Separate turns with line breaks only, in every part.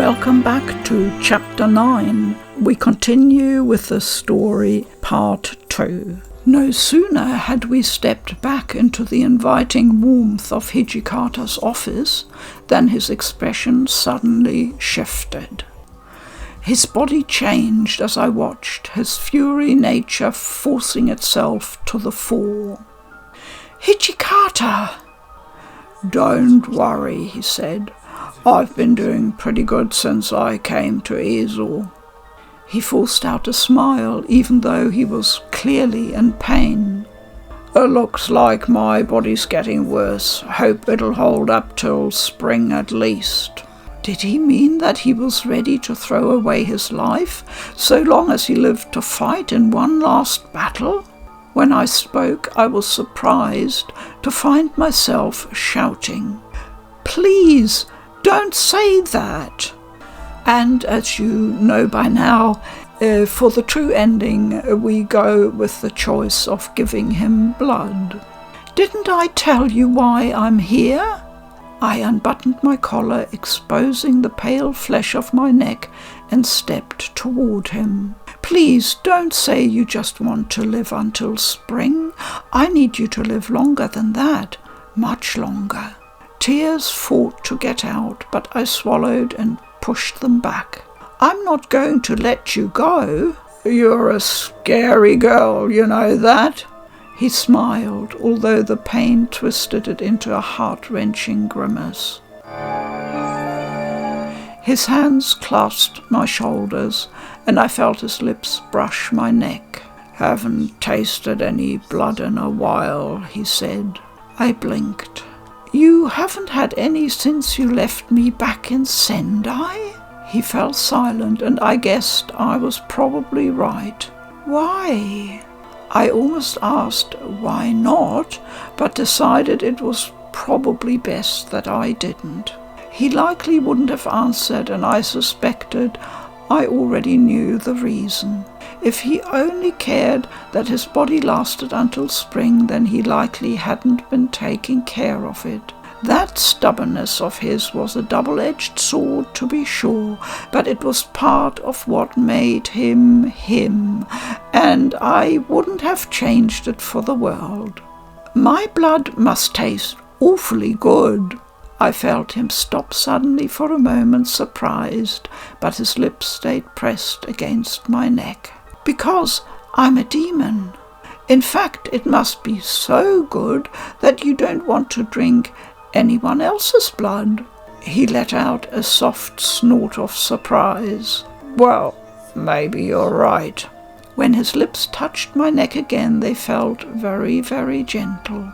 Welcome back to Chapter 9. We continue with the story Part 2. No sooner had we stepped back into the inviting warmth of Hijikata's office than his expression suddenly shifted. His body changed as I watched, his fury nature forcing itself to the fore. "Hijikata!" "Don't worry," he said. "I've been doing pretty good since I came to Ezel." He forced out a smile, even though he was clearly in pain. "It looks like my body's getting worse. Hope it'll hold up till spring at least." Did he mean that he was ready to throw away his life, so long as he lived to fight in one last battle? When I spoke, I was surprised to find myself shouting, "Please, don't say that!" And as you know by now, for the true ending, we go with the choice of giving him blood. "Didn't I tell you why I'm here?" I unbuttoned my collar, exposing the pale flesh of my neck, and stepped toward him. "Please don't say you just want to live until spring. I need you to live longer than that, much longer." Tears fought to get out, but I swallowed and pushed them back. "I'm not going to let you go." "You're a scary girl, you know that?" He smiled, although the pain twisted it into a heart-wrenching grimace. His hands clasped my shoulders, and I felt his lips brush my neck. "Haven't tasted any blood in a while," he said. I blinked. "You haven't had any since you left me back in Sendai?" He fell silent, and I guessed I was probably right. "Why?" I almost asked why not, but decided it was probably best that I didn't. He likely wouldn't have answered, and I suspected I already knew the reason. If he only cared that his body lasted until spring, then he likely hadn't been taking care of it. That stubbornness of his was a double-edged sword, to be sure, but it was part of what made him him, and I wouldn't have changed it for the world. "My blood must taste awfully good." I felt him stop suddenly for a moment, surprised, but his lips stayed pressed against my neck. "Because I'm a demon. In fact, it must be so good that you don't want to drink anyone else's blood." He let out a soft snort of surprise. "Well, maybe you're right." When his lips touched my neck again, they felt very, very gentle.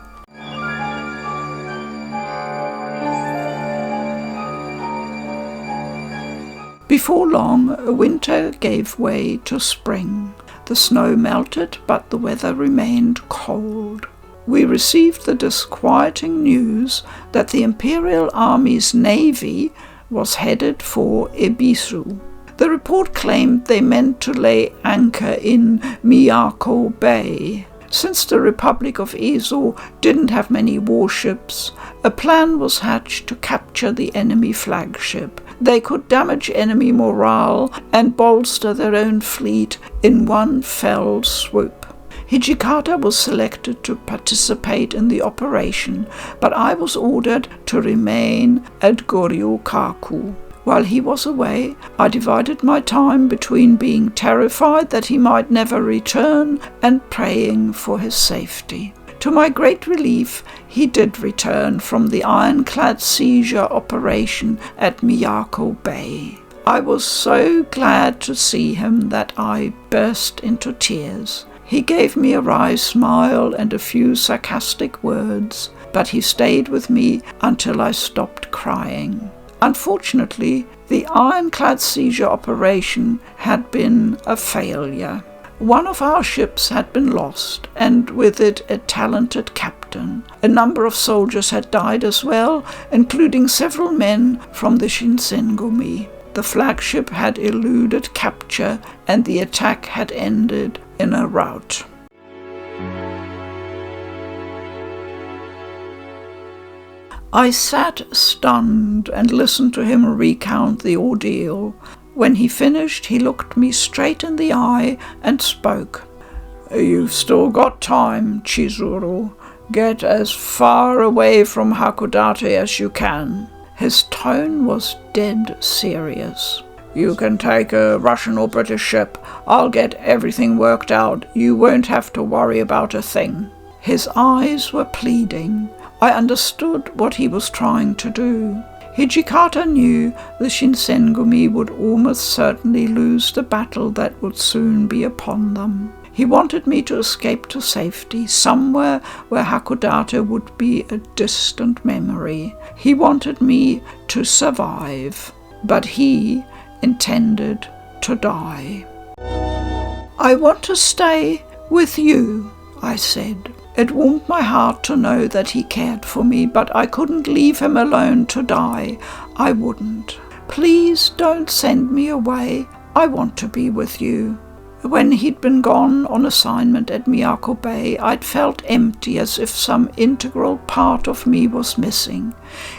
Before long, winter gave way to spring. The snow melted, but the weather remained cold. We received the disquieting news that the Imperial Army's navy was headed for Ebisu. The report claimed they meant to lay anchor in Miyako Bay. Since the Republic of Ezel didn't have many warships, a plan was hatched to capture the enemy flagship. They could damage enemy morale and bolster their own fleet in one fell swoop. Hijikata was selected to participate in the operation, but I was ordered to remain at Goryokaku. While he was away, I divided my time between being terrified that he might never return and praying for his safety. To my great relief, he did return from the ironclad seizure operation at Miyako Bay. I was so glad to see him that I burst into tears. He gave me a wry smile and a few sarcastic words, but he stayed with me until I stopped crying. Unfortunately, the ironclad seizure operation had been a failure. One of our ships had been lost, and with it a talented captain. A number of soldiers had died as well, including several men from the Shinsengumi. The flagship had eluded capture, and the attack had ended in a rout. I sat stunned and listened to him recount the ordeal. When he finished, he looked me straight in the eye and spoke. "You've still got time, Chizuru. Get as far away from Hakodate as you can." His tone was dead serious. "You can take a Russian or British ship. I'll get everything worked out. You won't have to worry about a thing." His eyes were pleading. I understood what he was trying to do. Hijikata knew the Shinsengumi would almost certainly lose the battle that would soon be upon them. He wanted me to escape to safety, somewhere where Hakodate would be a distant memory. He wanted me to survive, but he intended to die. "I want to stay with you," I said. It warmed my heart to know that he cared for me, but I couldn't leave him alone to die. I wouldn't. "Please don't send me away. I want to be with you." When he'd been gone on assignment at Miyako Bay, I'd felt empty, as if some integral part of me was missing.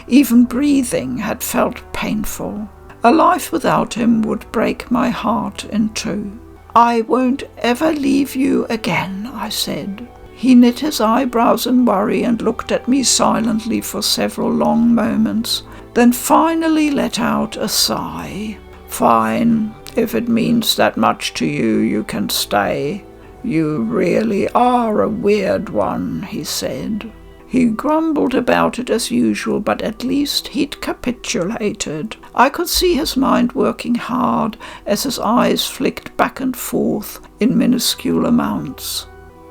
Even breathing had felt painful. A life without him would break my heart in two. "I won't ever leave you again," I said. He knit his eyebrows in worry and looked at me silently for several long moments, then finally let out a sigh. "Fine. If it means that much to you, you can stay. You really are a weird one," he said. He grumbled about it as usual, but at least he'd capitulated. I could see his mind working hard as his eyes flicked back and forth in minuscule amounts.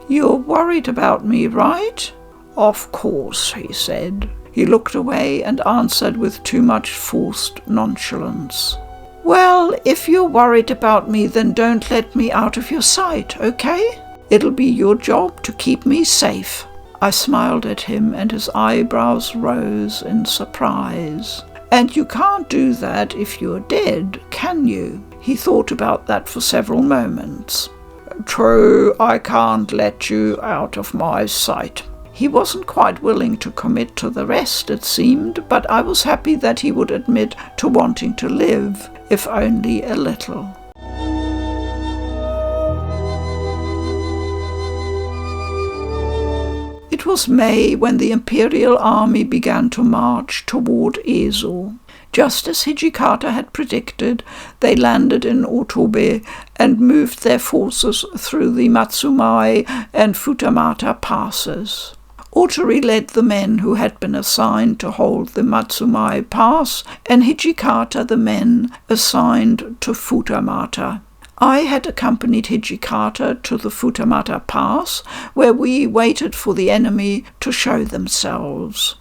"You're worried about me, right?" "Of course," he said. He looked away and answered with too much forced nonchalance. "Well, if you're worried about me, then don't let me out of your sight, okay? It'll be your job to keep me safe." I smiled at him, and his eyebrows rose in surprise. "And you can't do that if you're dead, can you?" He thought about that for several moments. "True, I can't let you out of my sight." He wasn't quite willing to commit to the rest, it seemed, but I was happy that he would admit to wanting to live, if only a little. It was May when the Imperial Army began to march toward Ezo. Just as Hijikata had predicted, they landed in Otome and moved their forces through the Matsumai and Futamata passes. Otori led the men who had been assigned to hold the Matsumai Pass, and Hijikata the men assigned to Futamata. I had accompanied Hijikata to the Futamata Pass, where we waited for the enemy to show themselves.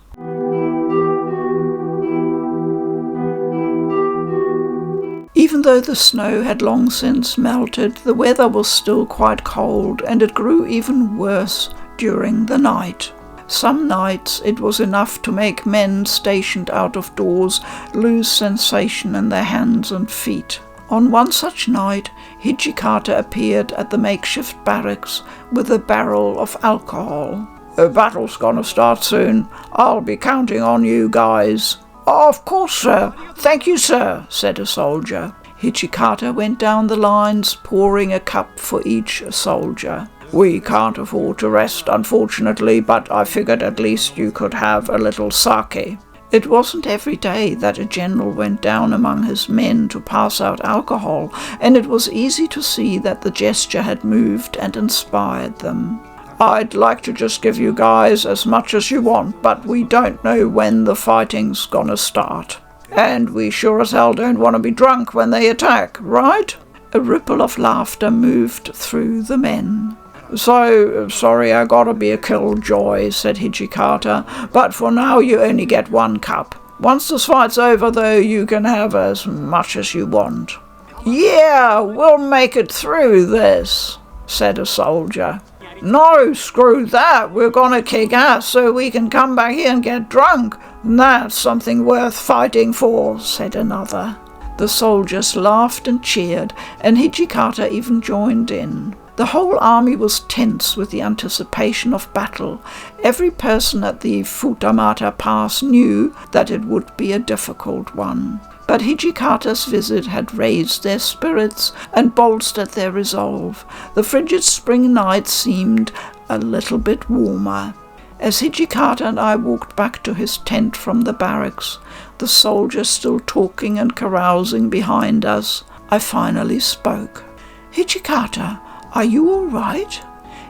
Even though the snow had long since melted, the weather was still quite cold, and it grew even worse during the night. Some nights it was enough to make men stationed out of doors lose sensation in their hands and feet. On one such night, Hijikata appeared at the makeshift barracks with a barrel of alcohol. "The battle's gonna start soon. I'll be counting on you guys." "Of course, sir. Thank you, sir," said a soldier. Hijikata went down the lines, pouring a cup for each soldier. "We can't afford to rest, unfortunately, but I figured at least you could have a little sake." It wasn't every day that a general went down among his men to pass out alcohol, and it was easy to see that the gesture had moved and inspired them. "I'd like to just give you guys as much as you want, but we don't know when the fighting's gonna start. And we sure as hell don't want to be drunk when they attack, right?" A ripple of laughter moved through the men. "So sorry I gotta be a killjoy," said Hijikata, "but for now you only get one cup. Once this fight's over, though, you can have as much as you want." "Yeah, we'll make it through this," said a soldier. "No, screw that. We're gonna kick ass so we can come back here and get drunk. That's something worth fighting for," said another. The soldiers laughed and cheered, and Hijikata even joined in. The whole army was tense with the anticipation of battle. Every person at the Futamata Pass knew that it would be a difficult one. But Hijikata's visit had raised their spirits and bolstered their resolve. The frigid spring night seemed a little bit warmer. As Hijikata and I walked back to his tent from the barracks, the soldiers still talking and carousing behind us, I finally spoke. "Hijikata, are you all right?"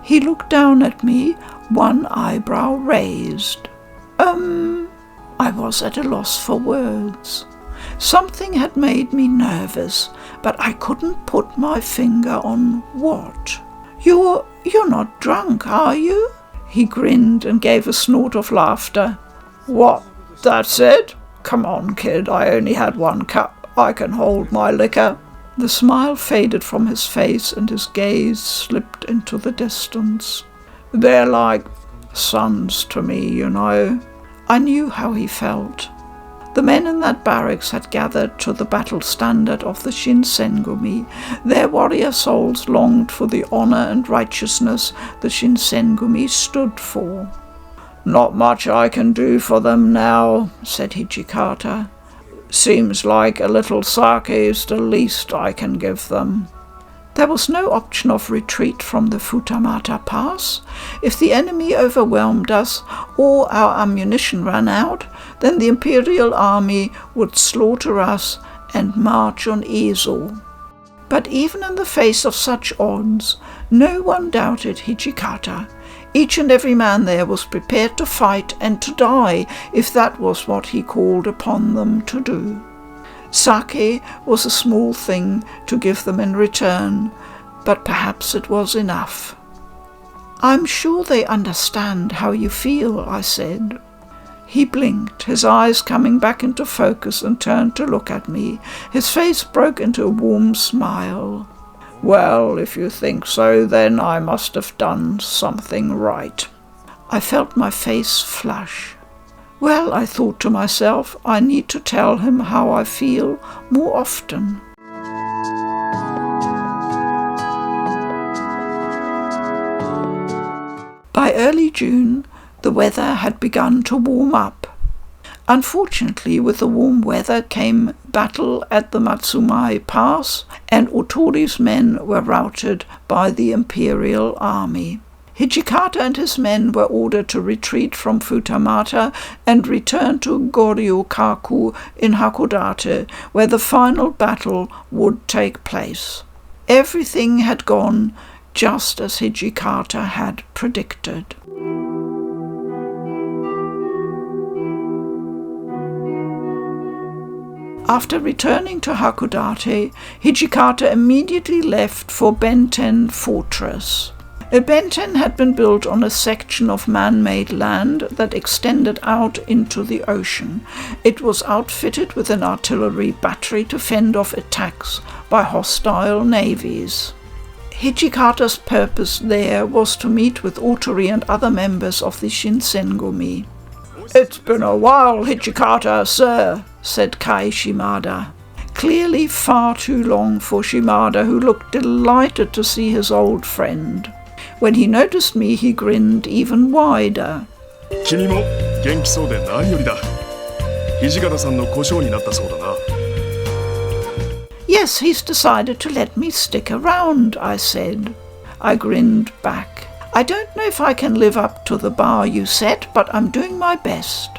He looked down at me, one eyebrow raised. I was at a loss for words. Something had made me nervous, but I couldn't put my finger on what. You're not drunk, are you?" He grinned and gave a snort of laughter. "What, that's it? Come on, kid, I only had one cup. I can hold my liquor." The smile faded from his face and his gaze slipped into the distance. "They're like sons to me, you know." I knew how he felt. The men in that barracks had gathered to the battle standard of the Shinsengumi. Their warrior souls longed for the honour and righteousness the Shinsengumi stood for. "Not much I can do for them now," said Hijikata. "Seems like a little sake is the least I can give them." There was no option of retreat from the Futamata Pass. If the enemy overwhelmed us or our ammunition ran out, then the Imperial Army would slaughter us and march on Ezo. But even in the face of such odds, no one doubted Hijikata. Each and every man there was prepared to fight and to die if that was what he called upon them to do. Sake was a small thing to give them in return, but perhaps it was enough. "I'm sure they understand how you feel," I said. He blinked, his eyes coming back into focus, and turned to look at me. His face broke into a warm smile. "Well, if you think so, then I must have done something right." I felt my face flush. Well, I thought to myself, I need to tell him how I feel more often. By early June, the weather had begun to warm up. Unfortunately, with the warm weather came battle at the Matsumai Pass, and Otori's men were routed by the Imperial Army. Hijikata and his men were ordered to retreat from Futamata and return to Goryokaku in Hakodate, where the final battle would take place. Everything had gone just as Hijikata had predicted. After returning to Hakodate, Hijikata immediately left for Benten Fortress. Benten had been built on a section of man-made land that extended out into the ocean. It was outfitted with an artillery battery to fend off attacks by hostile navies. Hijikata's purpose there was to meet with Otori and other members of the Shinsengumi. "It's been a while, Hijikata, sir," said Kai Shimada. Clearly far too long for Shimada, who looked delighted to see his old friend. When he noticed me, he grinned even wider. "Kimi mo genki sou de nani yori da. Hijikata-san no koshou ni natta sou da na." "Yes, he's decided to let me stick around," I said. I grinned back. "I don't know if I can live up to the bar you set, but I'm doing my best."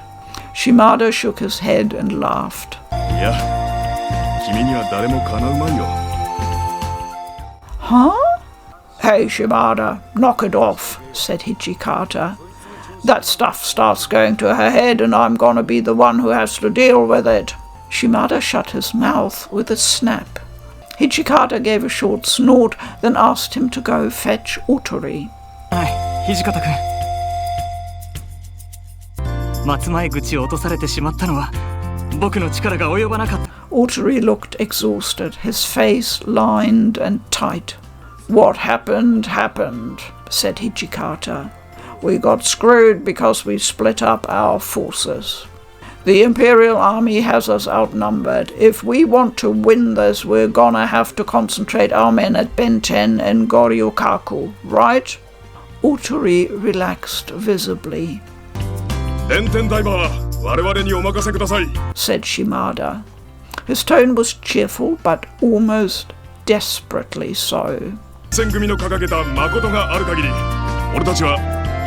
Shimada shook his head and laughed. "Yeah, kimi ni wa dare mo kanau mai yo." "Huh?" "Hey, Shimada, knock it off," said Hijikata. "That stuff starts going to her head and I'm gonna be the one who has to deal with it." Shimada shut his mouth with a snap. Hijikata gave a short snort, then asked him to go fetch Otori.
Hijikata-kun. Matsumai guchi o otosarete shimatta no wa boku no chikara ga oyobanatta.
Otori looked exhausted, his face lined and tight. "What happened, said Hijikata. "We got screwed because we split up our forces." The Imperial Army has us outnumbered. If we want to win this, we're gonna have to concentrate our men at Benten and Goryokaku, right? Otori relaxed visibly.
Benten Daiba, wareware ni omakase kudasai, said
Shimada. His tone was cheerful, but almost desperately so.
Shinsengumi no kagageta makoto ga aru kagiri, oretachi wa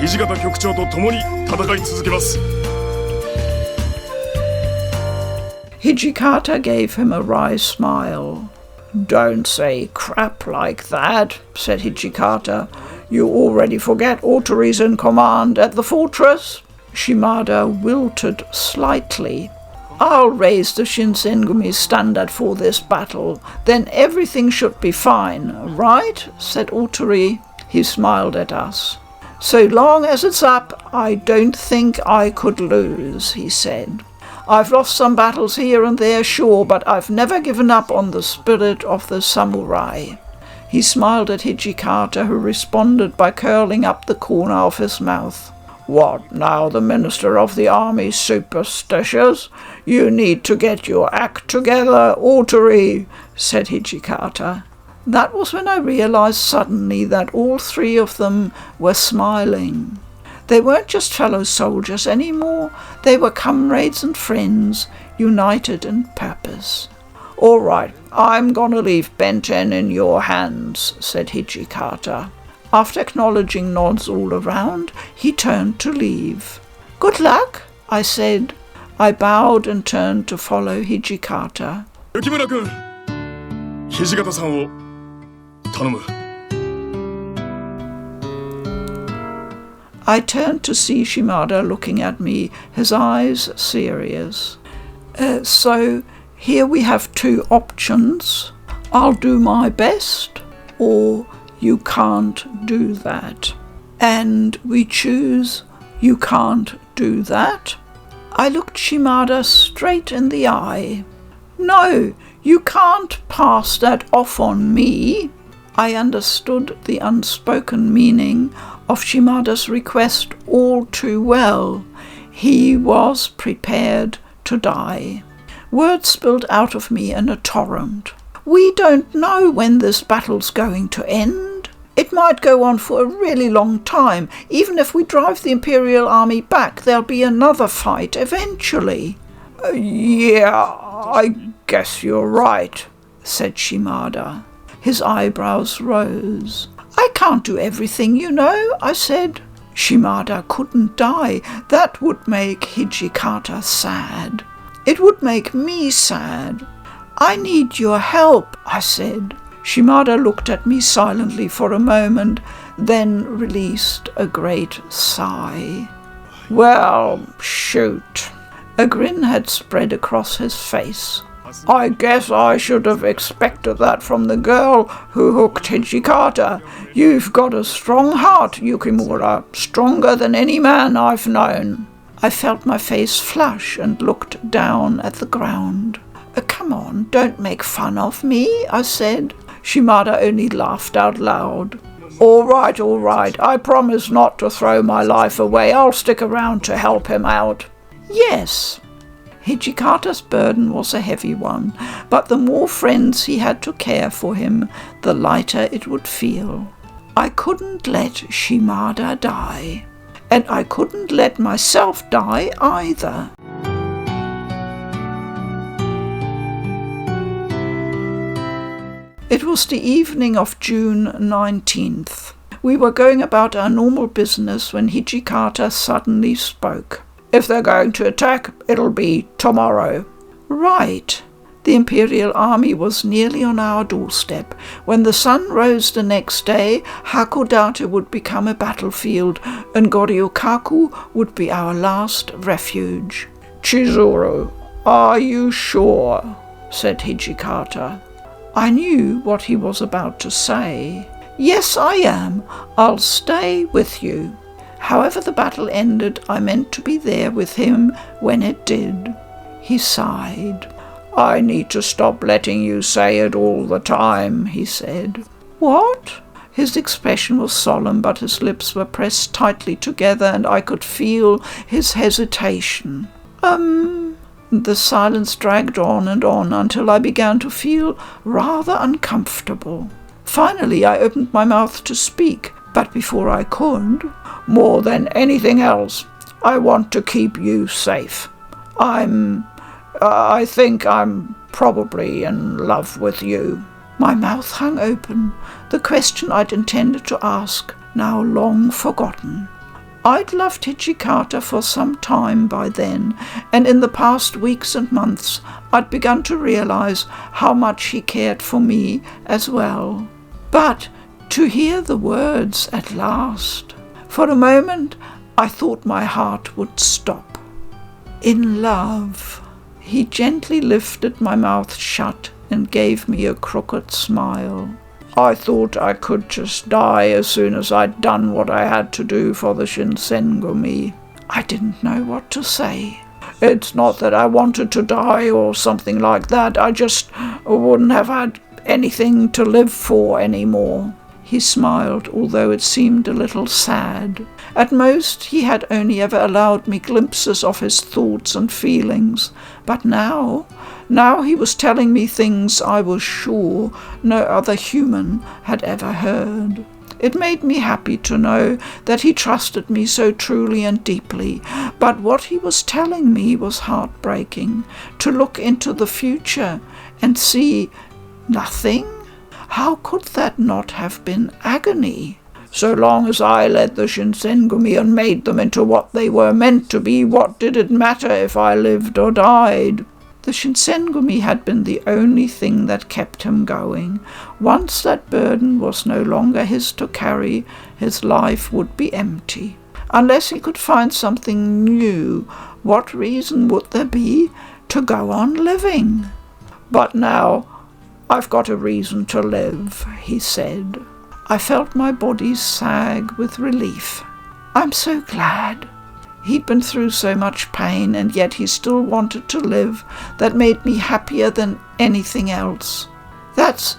Hijigata kyokuchou to tomoni tatakai tsuzukimasu.
Hijikata gave him a wry smile. Don't say crap like that, said Hijikata. You already forget Otori's in command at the fortress. Shimada wilted slightly. I'll raise the Shinsengumi standard for this battle. Then everything should be fine, right? Said Otori. He smiled at us. So long as it's up, I don't think I could lose, he said. I've lost some battles here and there, sure, but I've never given up on the spirit of the samurai. He smiled at Hijikata, who responded by curling up the corner of his mouth. What, now the Minister of the Army superstitious? You need to get your act together, Otori, said Hijikata. That was when I realized suddenly that all three of them were smiling. They weren't just fellow soldiers anymore, they were comrades and friends, united in purpose. All right, I'm gonna leave Benten in your hands, said Hijikata. After acknowledging nods all around, he turned to leave. Good luck, I said. I bowed and turned to follow Hijikata.
Yukimura-kun, Hijikata-san wo tanomu.
I turned to see Shimada looking at me, his eyes serious. So here we have two options. I'll do my best, or you can't do that. And we choose you can't do that. I looked Shimada straight in the eye. No, you can't pass that off on me. I understood the unspoken meaning of Shimada's request all too well. He was prepared to die. Words spilled out of me in a torrent. We don't know when this battle's going to end. It might go on for a really long time. Even if we drive the Imperial Army back, there'll be another fight eventually. Yeah, I guess you're right, said Shimada. His eyebrows rose. I can't do everything, you know, I said. Shimada couldn't die. That would make Hijikata sad. It would make me sad. I need your help, I said. Shimada looked at me silently for a moment, then released a great sigh. Well, shoot. A grin had spread across his face. I guess I should have expected that from the girl who hooked Hijikata. You've got a strong heart, Yukimura, stronger than any man I've known. I felt my face flush and looked down at the ground. Come on, don't make fun of me, I said. Shimada only laughed out loud. All right, I promise not to throw my life away. I'll stick around to help him out. Yes. Hijikata's burden was a heavy one, but the more friends he had to care for him, the lighter it would feel. I couldn't let Shimada die, and I couldn't let myself die either. It was the evening of June 19th. We were going about our normal business when Hijikata suddenly spoke. If they're going to attack, it'll be tomorrow. Right. The Imperial Army was nearly on our doorstep. When the sun rose the next day, Hakodate would become a battlefield, and Goryokaku would be our last refuge. Chizuru, are you sure? Said Hijikata. I knew what he was about to say. Yes, I am. I'll stay with you. However the battle ended, I meant to be there with him when it did. He sighed. I need to stop letting you say it all the time, he said. What? His expression was solemn, but his lips were pressed tightly together, and I could feel his hesitation. The silence dragged on and on until I began to feel rather uncomfortable. Finally, I opened my mouth to speak, but before I could, more than anything else, I want to keep you safe. I think I'm probably in love with you. My mouth hung open, the question I'd intended to ask, now long forgotten. I'd loved Hijikata for some time by then, and in the past weeks and months I'd begun to realize how much he cared for me as well. But to hear the words at last, for a moment I thought my heart would stop. In love. He gently lifted my mouth shut and gave me a crooked smile. I thought I could just die as soon as I'd done what I had to do for the Shinsengumi. I didn't know what to say. It's not that I wanted to die or something like that. I just wouldn't have had anything to live for anymore. He smiled, although it seemed a little sad. At most, he had only ever allowed me glimpses of his thoughts and feelings. But now he was telling me things I was sure no other human had ever heard. It made me happy to know that he trusted me so truly and deeply, but what he was telling me was heartbreaking. To look into the future and see nothing? How could that not have been agony? So long as I led the Shinsengumi and made them into what they were meant to be, what did it matter if I lived or died? The Shinsengumi had been the only thing that kept him going. Once that burden was no longer his to carry, his life would be empty. Unless he could find something new, what reason would there be to go on living? But now I've got a reason to live, he said. I felt my body sag with relief. I'm so glad. He'd been through so much pain, and yet he still wanted to live. That made me happier than anything else. That's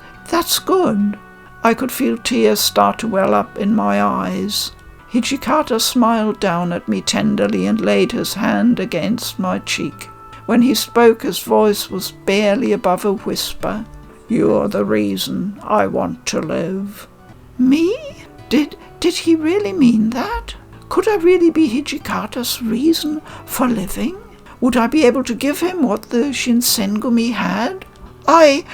good. I could feel tears start to well up in my eyes. Hijikata smiled down at me tenderly and laid his hand against my cheek. When he spoke, his voice was barely above a whisper. You're the reason I want to live. Me? Did he really mean that? Could I really be Hijikata's reason for living? Would I be able to give him what the Shinsengumi had? I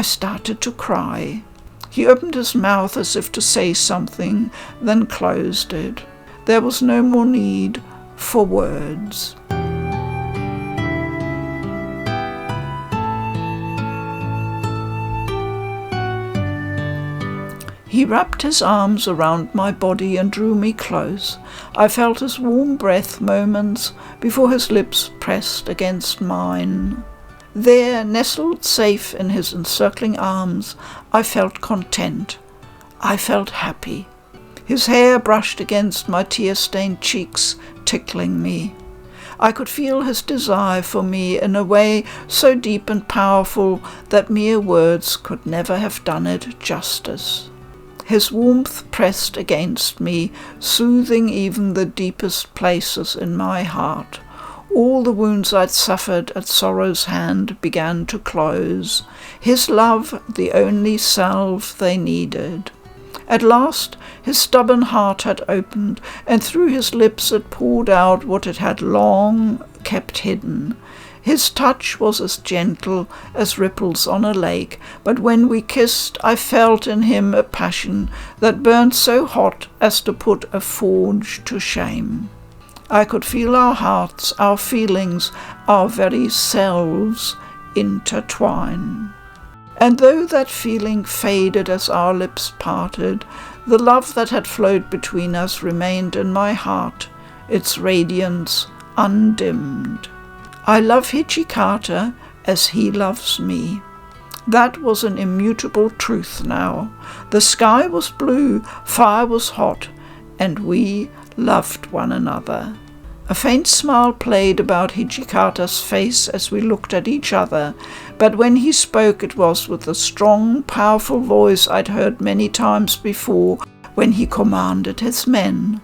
started to cry. He opened his mouth as if to say something, then closed it. There was no more need for words. He wrapped his arms around my body and drew me close. I felt his warm breath moments before his lips pressed against mine. There, nestled safe in his encircling arms, I felt content. I felt happy. His hair brushed against my tear-stained cheeks, tickling me. I could feel his desire for me in a way so deep and powerful that mere words could never have done it justice. His warmth pressed against me, soothing even the deepest places in my heart. All the wounds I'd suffered at sorrow's hand began to close. His love, the only salve they needed. At last, his stubborn heart had opened, and through his lips it poured out what it had long kept hidden. His touch was as gentle as ripples on a lake, but when we kissed, I felt in him a passion that burned so hot as to put a forge to shame. I could feel our hearts, our feelings, our very selves intertwine. And though that feeling faded as our lips parted, the love that had flowed between us remained in my heart, its radiance undimmed. I love Hijikata as he loves me. That was an immutable truth now. The sky was blue, fire was hot, and we loved one another. A faint smile played about Hijikata's face as we looked at each other, but when he spoke it was with the strong, powerful voice I'd heard many times before when he commanded his men.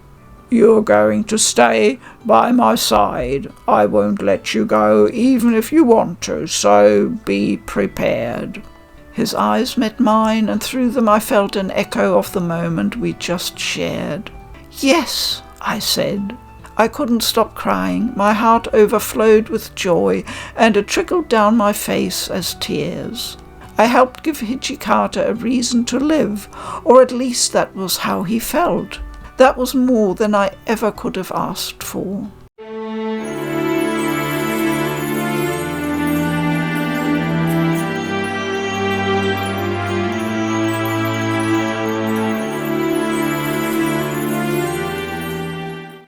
You're going to stay by my side. I won't let you go, even if you want to, so be prepared." His eyes met mine, and through them I felt an echo of the moment we just shared. "Yes," I said. I couldn't stop crying. My heart overflowed with joy, and it trickled down my face as tears. I helped give Hichikata a reason to live, or at least that was how he felt. That was more than I ever could have asked for.